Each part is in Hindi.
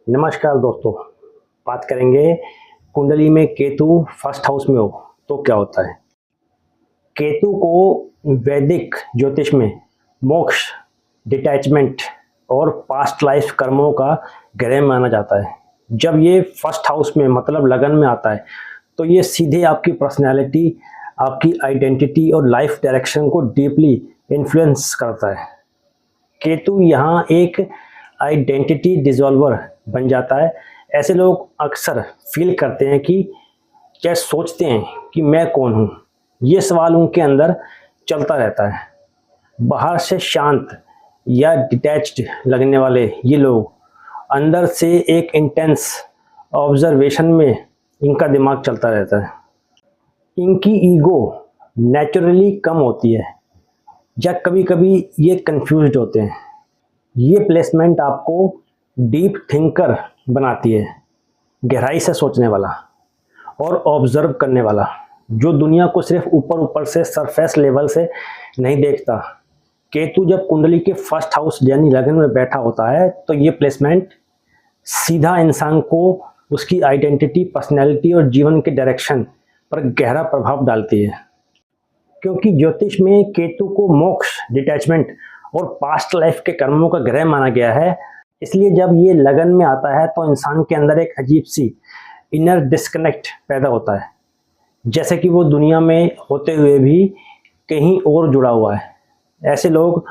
नमस्कार दोस्तों। बात करेंगे कुंडली में केतु फर्स्ट हाउस में हो तो क्या होता है। केतु को वैदिक ज्योतिष में मोक्ष, डिटैचमेंट और पास्ट लाइफ कर्मों का ग्रह माना जाता है। जब ये फर्स्ट हाउस में मतलब लगन में आता है तो ये सीधे आपकी पर्सनैलिटी, आपकी आइडेंटिटी और लाइफ डायरेक्शन को डीपली इन्फ्लुएंस करता है। केतु यहाँ एक आइडेंटिटी डिसॉल्वर बन जाता है। ऐसे लोग अक्सर फील करते हैं कि क्या सोचते हैं कि मैं कौन हूँ, ये सवाल उनके अंदर चलता रहता है। बाहर से शांत या डिटैच्ड लगने वाले ये लोग अंदर से एक इंटेंस ऑब्जर्वेशन में इनका दिमाग चलता रहता है। इनकी ईगो नेचुरली कम होती है या कभी कभी ये कंफ्यूज्ड होते हैं। ये प्लेसमेंट आपको डीप थिंकर बनाती है, गहराई से सोचने वाला और ऑब्जर्व करने वाला, जो दुनिया को सिर्फ ऊपर ऊपर से सरफेस लेवल से नहीं देखता। केतु जब कुंडली के फर्स्ट हाउस यानी लगन में बैठा होता है तो ये प्लेसमेंट सीधा इंसान को उसकी आइडेंटिटी, पर्सनैलिटी और जीवन के डायरेक्शन पर गहरा प्रभाव डालती है। क्योंकि ज्योतिष में केतु को मोक्ष, डिटैचमेंट और पास्ट लाइफ के कर्मों का ग्रह माना गया है, इसलिए जब ये लगन में आता है तो इंसान के अंदर एक अजीब सी इनर डिस्कनेक्ट पैदा होता है, जैसे कि वो दुनिया में होते हुए भी कहीं और जुड़ा हुआ है। ऐसे लोग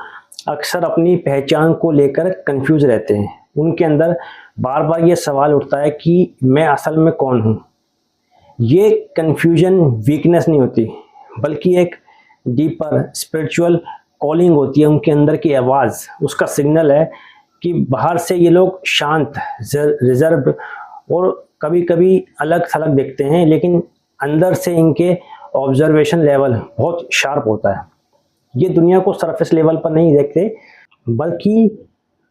अक्सर अपनी पहचान को लेकर कंफ्यूज रहते हैं। उनके अंदर बार बार ये सवाल उठता है कि मैं असल में कौन हूँ। ये कंफ्यूजन वीकनेस नहीं होती, बल्कि एक डीपर स्पिरिचुअल कॉलिंग होती है। उनके अंदर की आवाज़ उसका सिग्नल है कि बाहर से ये लोग शांत, रिजर्व और कभी कभी अलग थलग दिखते हैं, लेकिन अंदर से इनके ऑब्जर्वेशन लेवल बहुत शार्प होता है। ये दुनिया को सरफेस लेवल पर नहीं देखते, बल्कि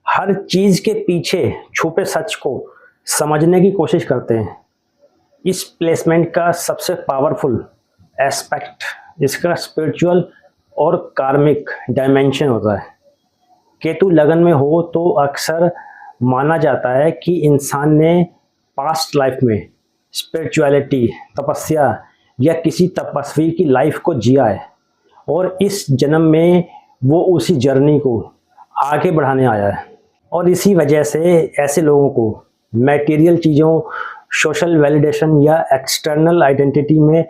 हर चीज़ के पीछे छुपे सच को समझने की कोशिश करते हैं। इस प्लेसमेंट का सबसे पावरफुल एस्पेक्ट इसका स्पिरिचुअल और कार्मिक डायमेंशन होता है। केतु लगन में हो तो अक्सर माना जाता है कि इंसान ने पास्ट लाइफ में स्पिरिचुअलिटी, तपस्या या किसी तपस्वी की लाइफ को जिया है और इस जन्म में वो उसी जर्नी को आगे बढ़ाने आया है। और इसी वजह से ऐसे लोगों को मैटेरियल चीज़ों, सोशल वैलिडेशन या एक्सटर्नल आइडेंटिटी में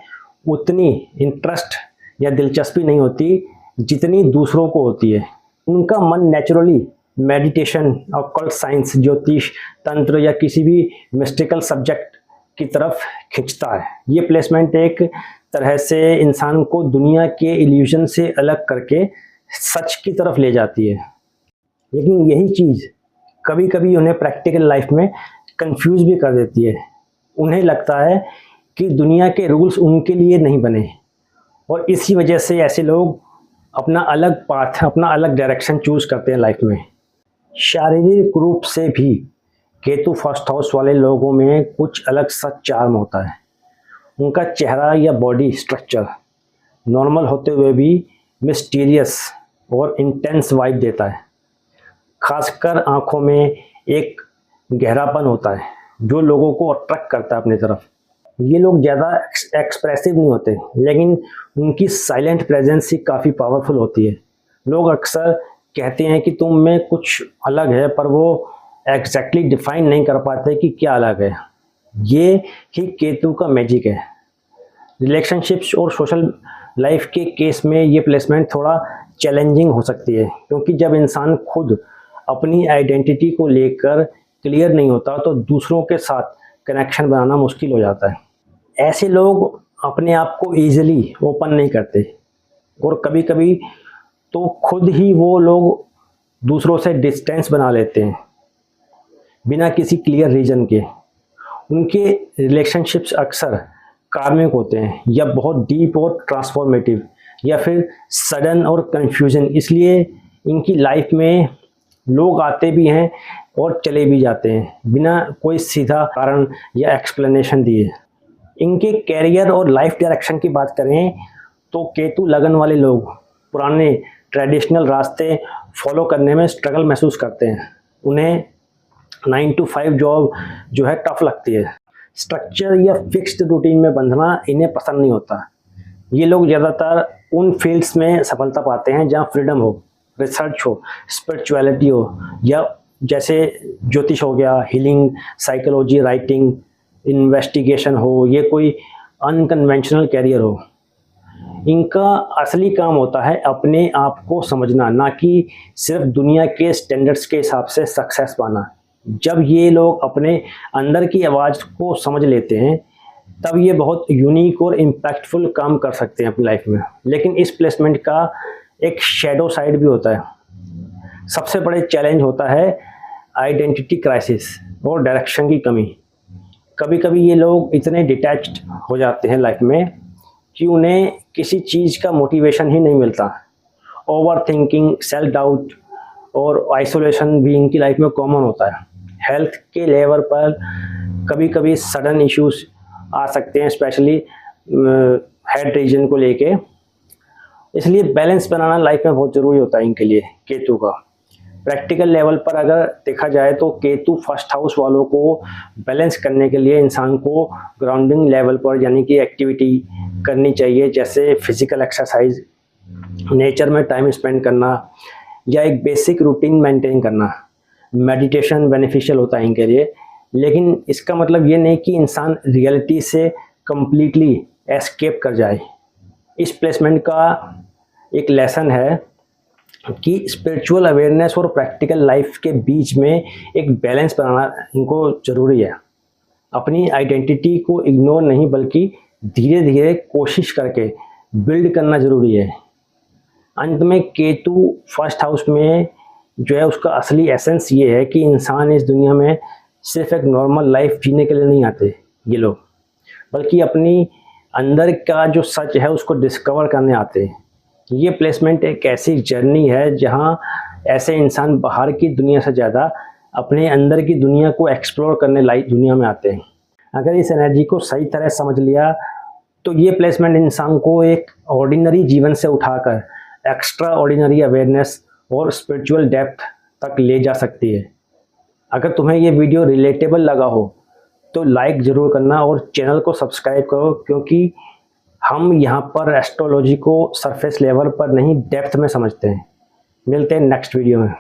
उतनी इंटरेस्ट या दिलचस्पी नहीं होती जितनी दूसरों को होती है। उनका मन नेचुरली मेडिटेशन, ऑकल्ट साइंस, ज्योतिष, तंत्र या किसी भी मिस्टिकल सब्जेक्ट की तरफ खिंचता है। ये प्लेसमेंट एक तरह से इंसान को दुनिया के इल्यूजन से अलग करके सच की तरफ ले जाती है। लेकिन यही चीज़ कभी कभी उन्हें प्रैक्टिकल लाइफ में कंफ्यूज भी कर देती है। उन्हें लगता है कि दुनिया के रूल्स उनके लिए नहीं बने और इसी वजह से ऐसे लोग अपना अलग पाथ, अपना अलग डायरेक्शन चूज करते हैं लाइफ में। शारीरिक रूप से भी केतु फर्स्ट हाउस वाले लोगों में कुछ अलग सा चार्म होता है। उनका चेहरा या बॉडी स्ट्रक्चर नॉर्मल होते हुए भी मिस्टीरियस और इंटेंस वाइब देता है। खासकर आंखों में एक गहरापन होता है जो लोगों को अट्रैक्ट करता है अपनी तरफ। ये लोग ज़्यादा एक्सप्रेसिव नहीं होते, लेकिन उनकी साइलेंट प्रेजेंस ही काफ़ी पावरफुल होती है। लोग अक्सर कहते हैं कि तुम में कुछ अलग है, पर वो एग्जैक्टली डिफाइन नहीं कर पाते कि क्या अलग है। ये ही केतु का मैजिक है। रिलेशनशिप्स और सोशल लाइफ के केस में ये प्लेसमेंट थोड़ा चैलेंजिंग हो सकती है, क्योंकि जब इंसान खुद अपनी आइडेंटिटी को लेकर क्लियर नहीं होता तो दूसरों के साथ कनेक्शन बनाना मुश्किल हो जाता है। ऐसे लोग अपने आप को ईजिली ओपन नहीं करते और कभी कभी तो खुद ही वो लोग दूसरों से डिस्टेंस बना लेते हैं बिना किसी क्लियर रीजन के। उनके रिलेशनशिप्स अक्सर कार्मिक होते हैं या बहुत डीप और ट्रांसफॉर्मेटिव या फिर सडन और कंफ्यूजन। इसलिए इनकी लाइफ में लोग आते भी हैं और चले भी जाते हैं बिना कोई सीधा कारण या एक्सप्लेनेशन दिए। इनके कैरियर और लाइफ डायरेक्शन की बात करें तो केतु लगन वाले लोग पुराने ट्रेडिशनल रास्ते फॉलो करने में स्ट्रगल महसूस करते हैं। उन्हें 9 to 5 जॉब जो है टफ लगती है। स्ट्रक्चर या फिक्स्ड रूटीन में बंधना इन्हें पसंद नहीं होता। ये लोग ज़्यादातर उन फील्ड्स में सफलता पाते हैं जहाँ फ्रीडम हो, रिसर्च हो, स्पिरिचुअलिटी हो, या जैसे ज्योतिष हो गया, हीलिंग, साइकोलॉजी, राइटिंग, इन्वेस्टिगेशन हो, ये कोई अनकन्वेंशनल कैरियर हो। इनका असली काम होता है अपने आप को समझना, ना कि सिर्फ दुनिया के स्टैंडर्ड्स के हिसाब से सक्सेस पाना। जब ये लोग अपने अंदर की आवाज़ को समझ लेते हैं तब ये बहुत यूनिक और इम्पैक्टफुल काम कर सकते हैं अपनी लाइफ में। लेकिन इस प्लेसमेंट का एक शैडो साइड भी होता है। सबसे बड़े चैलेंज होता है आइडेंटिटी क्राइसिस और डायरेक्शन की कमी। कभी कभी ये लोग इतने डिटैच्ड हो जाते हैं लाइफ में कि उन्हें किसी चीज़ का मोटिवेशन ही नहीं मिलता। ओवर थिंकिंग, सेल्फ डाउट और आइसोलेशन भी इनकी लाइफ में कॉमन होता है। हेल्थ के लेवल पर कभी कभी सडन इश्यूज आ सकते हैं, स्पेशली हेड रीजन को लेके। इसलिए बैलेंस बनाना लाइफ में बहुत ज़रूरी होता है इनके लिए केतु का। प्रैक्टिकल लेवल पर अगर देखा जाए तो केतु फर्स्ट हाउस वालों को बैलेंस करने के लिए इंसान को ग्राउंडिंग लेवल पर यानी कि एक्टिविटी करनी चाहिए, जैसे फिजिकल एक्सरसाइज, नेचर में टाइम स्पेंड करना या एक बेसिक रूटीन मेंटेन करना। मेडिटेशन बेनिफिशियल होता है इनके लिए, लेकिन इसका मतलब ये नहीं कि इंसान रियलिटी से कंप्लीटली एस्केप कर जाए। इस प्लेसमेंट का एक लेसन है कि स्पिरिचुअल अवेयरनेस और प्रैक्टिकल लाइफ के बीच में एक बैलेंस बनाना इनको ज़रूरी है। अपनी आइडेंटिटी को इग्नोर नहीं बल्कि धीरे धीरे कोशिश करके बिल्ड करना ज़रूरी है। अंत में केतु फर्स्ट हाउस में जो है उसका असली एसेंस ये है कि इंसान इस दुनिया में सिर्फ एक नॉर्मल लाइफ जीने के लिए नहीं आते ये लोग, बल्कि अपनी अंदर का जो सच है उसको डिस्कवर करने आते हैं। ये प्लेसमेंट एक ऐसी जर्नी है जहां ऐसे इंसान बाहर की दुनिया से ज़्यादा अपने अंदर की दुनिया को एक्सप्लोर करने लायक दुनिया में आते हैं। अगर इस एनर्जी को सही तरह समझ लिया तो ये प्लेसमेंट इंसान को एक ऑर्डिनरी जीवन से उठाकर एक्स्ट्रा ऑर्डिनरी अवेयरनेस और स्पिरिचुअल डेप्थ तक ले जा सकती है। अगर तुम्हें ये वीडियो रिलेटेबल लगा हो तो लाइक ज़रूर करना और चैनल को सब्सक्राइब करो, क्योंकि हम यहाँ पर एस्ट्रोलॉजी को सरफेस लेवल पर नहीं डेप्थ में समझते हैं। मिलते हैं नेक्स्ट वीडियो में।